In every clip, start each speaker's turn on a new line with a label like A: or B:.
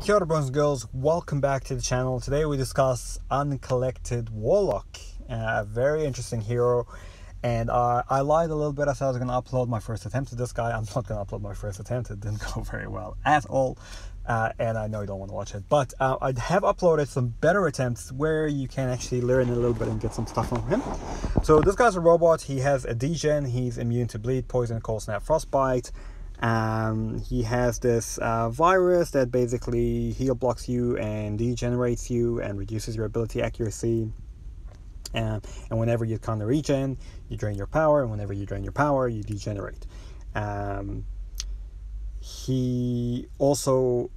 A: Kia ora, boys and girls, welcome back to the channel. Today we discuss Uncollected Warlock, a very interesting hero. And I lied a little bit. I said I was going to upload my first attempt at this guy. I'm not going to upload my first attempt. It didn't go very well at all. And I know you don't want to watch it. But I have uploaded some better attempts where you can actually learn a little bit and get some stuff from him. So this guy's a robot. He has a degen. He's immune to bleed, poison, cold snap, frostbite. He has this virus that basically heal blocks you and degenerates you and reduces your ability accuracy. And whenever you counter regen, you drain your power, and whenever you drain your power, you degenerate. He also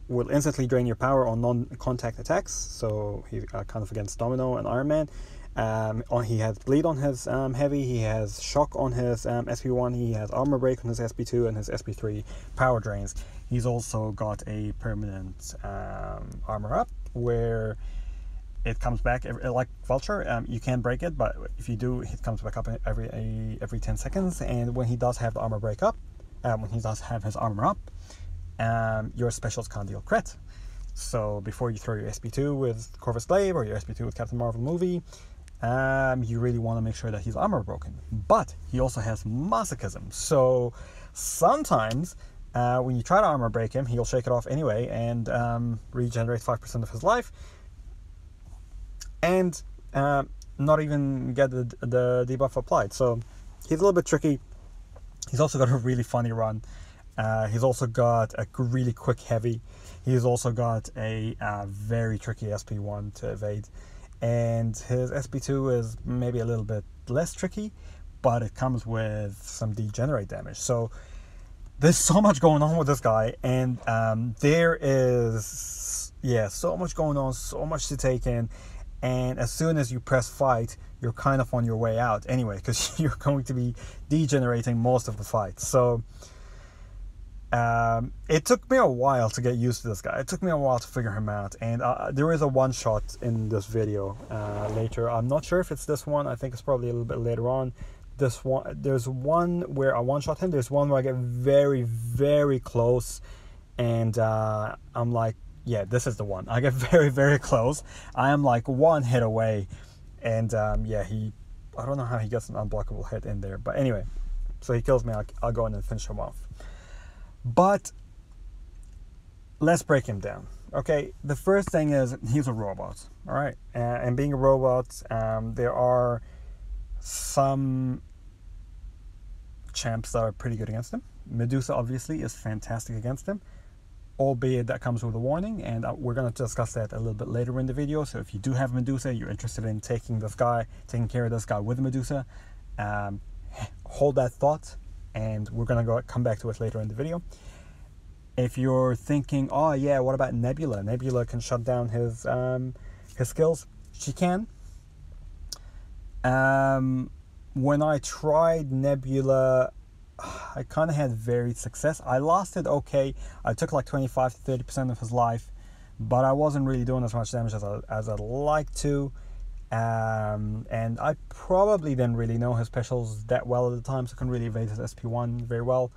A: will instantly drain your power on non-contact attacks, so he's kind of against Domino and Iron Man. He has bleed on his heavy, he has shock on his SP1, he has armor break on his SP2, and his SP3 power drains. He's also got a permanent armor up where it comes back like Vulture. You can break it, but if you do, it comes back up every 10 seconds. And when he does have the armor break up, when he does have his armor up, your specials can't deal crit. So before you throw your SP2 with Corvus Glaive or your SP2 with Captain Marvel movie, you really want to make sure that he's armor broken. But he also has masochism, so sometimes when you try to armor break him, he'll shake it off anyway and regenerate 5% of his life, and not even get the debuff applied. So he's a little bit tricky. He's also got a really funny run. He's also got a really quick heavy. He's also got a very tricky SP1 to evade. And his SP2 is maybe a little bit less tricky, but it comes with some degenerate damage. So there's so much going on with this guy, and there is, so much going on, so much to take in. And as soon as you press fight, you're kind of on your way out anyway, because you're going to be degenerating most of the fight. So it took me a while to get used to this guy. It took me a while to figure him out, and there is a one shot in this video later. I'm not sure if it's this one. I think it's probably a little bit later on. This one, there's one where I one shot him. There's one where I get very, very close, and I'm like, yeah, this is the one. I get very, very close. I am like one hit away, and I don't know how he gets an unblockable hit in there, but anyway, so he kills me. I'll go in and finish him off. But let's break him down. Okay, the first thing is he's a robot. All right, and being a robot, there are some champs that are pretty good against him. Medusa obviously is fantastic against him, albeit that comes with a warning, and we're going to discuss that a little bit later in the video. So if you do have Medusa, you're interested in taking care of this guy with Medusa, hold that thought, and we're going to come back to it later in the video. If you're thinking, oh yeah, what about Nebula? Nebula can shut down his skills. She can. When I tried Nebula, I kind of had varied success. I lasted okay. I took like 25 to 30% of his life, but I wasn't really doing as much damage as I'd like to. And I probably didn't really know his specials that well at the time, so I couldn't really evade his SP1 very well.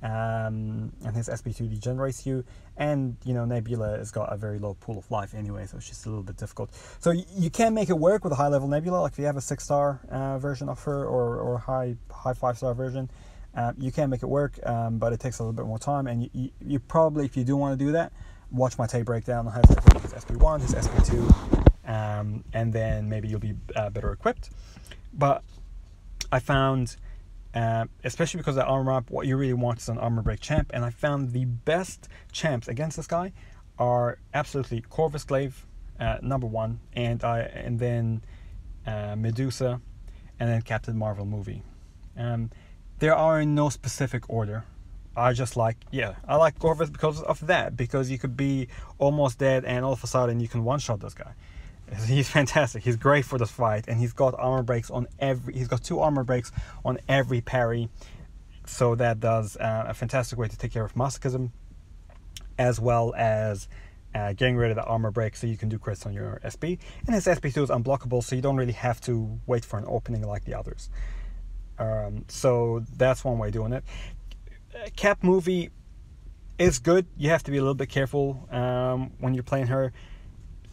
A: And his SP2 degenerates you, and Nebula has got a very low pool of life anyway, so it's just a little bit difficult. So you can make it work with a high level Nebula, like if you have a 6-star version of her, or high 5-star version. You can make it work, but it takes a little bit more time, and you probably, if you do want to do that, watch my tape breakdown on how to take his SP1, his SP2, and then maybe you'll be better equipped. But I found, especially because of the armor up, what you really want is an armor break champ, and I found the best champs against this guy are absolutely Corvus Glaive, number one, and then Medusa, and then Captain Marvel movie. There are in no specific order. I like Corvus because of that, because you could be almost dead and all of a sudden you can one-shot this guy. He's fantastic. He's great for this fight, and he's got armor breaks on he's got 2 armor breaks on every parry, so that does a fantastic way to take care of masochism, as well as getting rid of the armor break so you can do crits on your SP. And his SP2 is unblockable, so you don't really have to wait for an opening like the others. So that's one way of doing it. Cap movie is good. You have to be a little bit careful when you're playing her,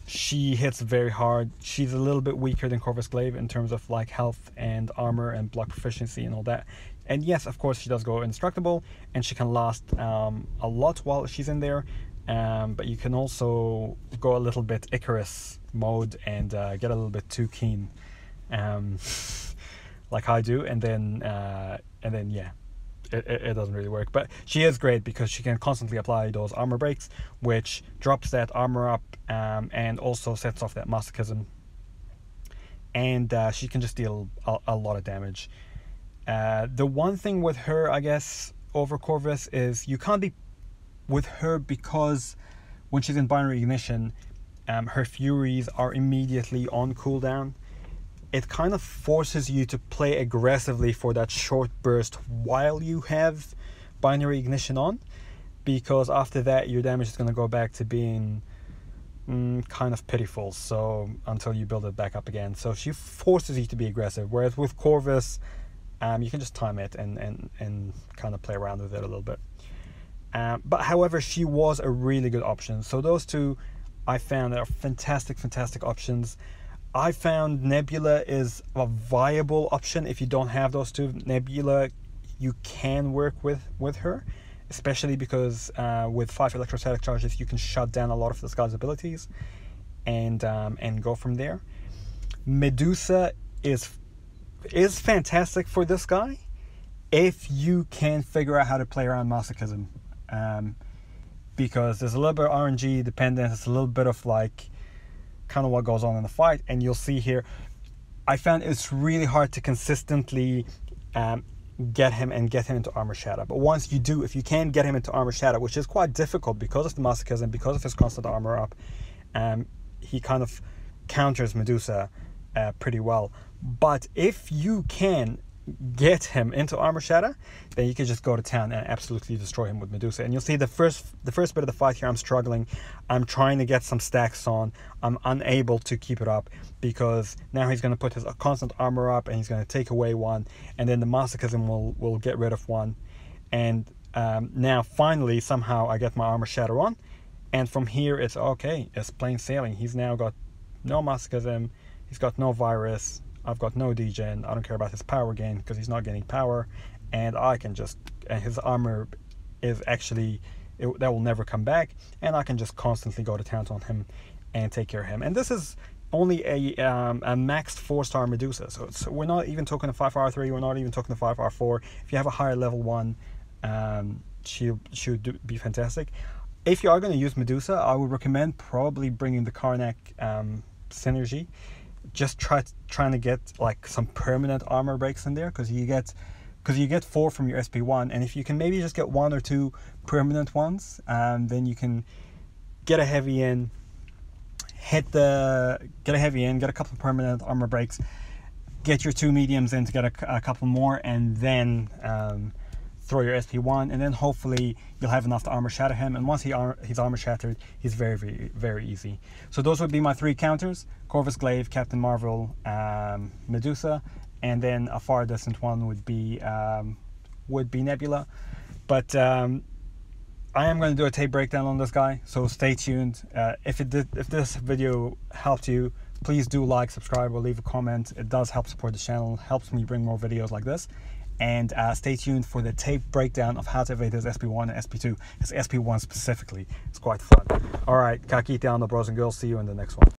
A: she hits very hard. She's a little bit weaker than Corvus Glaive in terms of like health and armor and block proficiency and all that. And yes, of course, she does go indestructible, and she can last a lot while she's in there. But you can also go a little bit Icarus mode and get a little bit too keen, like I do, and then yeah, it doesn't really work. But she is great because she can constantly apply those armor breaks, which drops that armor up and also sets off that masochism, and she can just deal a lot of damage. The one thing with her, I guess, over Corvus is you can't be with her because when she's in binary ignition, her furies are immediately on cooldown. It kind of forces you to play aggressively for that short burst while you have binary ignition on, because after that your damage is going to go back to being kind of pitiful, so until you build it back up again. So she forces you to be aggressive, whereas with Corvus you can just time it and kind of play around with it a little bit. But however, she was a really good option. So those two I found are fantastic options. I found Nebula is a viable option if you don't have those two. Nebula, you can work with her, especially because with 5 electrostatic charges you can shut down a lot of this guy's abilities and go from there. Medusa is fantastic for this guy if you can figure out how to play around masochism, because there's a little bit of RNG dependent. It's a little bit of like kind of what goes on in the fight, and you'll see here I found it's really hard to consistently get him into armor shatter. But once you do, if you can get him into armor shatter, which is quite difficult because of the masochism, because of his constant armor up, he kind of counters Medusa pretty well. But if you can get him into armor shatter, then you can just go to town and absolutely destroy him with Medusa. And you'll see the first bit of the fight here, I'm struggling. I'm trying to get some stacks on. I'm unable to keep it up because now he's going to put his constant armor up and he's going to take away one, and then the masochism will get rid of one. And now finally somehow I get my armor shatter on, and from here it's okay, it's plain sailing. He's now got no masochism, he's got no virus, I've got no degen. I don't care about his power gain because he's not getting power, and I can just, and his armor is actually, that will never come back, and I can just constantly go to town on him and take care of him. And this is only a maxed 4-star Medusa, so we're not even talking a 5R3, we're not even talking a 5R4. If you have a higher level one, she would be fantastic. If you are going to use Medusa, I would recommend probably bringing the Karnak synergy. Just trying to get like some permanent armor breaks in there, because you get 4 from your SP1, and if you can maybe just get 1 or 2 permanent ones, then you can get a heavy in, get a couple of permanent armor breaks, get your 2 mediums in to get a couple more, and then throw your SP1, and then hopefully you'll have enough to armor shatter him. And once he's armor shattered, he's very, very, very easy. So those would be my 3 counters: Corvus Glaive, Captain Marvel, Medusa, and then a far distant one would be Nebula. But I am going to do a tape breakdown on this guy, so stay tuned. If this video helped you, please do like, subscribe, or leave a comment. It does help support the channel, helps me bring more videos like this. And stay tuned for the tape breakdown of how to evade his SP1 and SP2, his SP1 specifically. It's quite fun. Alright, kakite on the bros and girls. See you in the next one.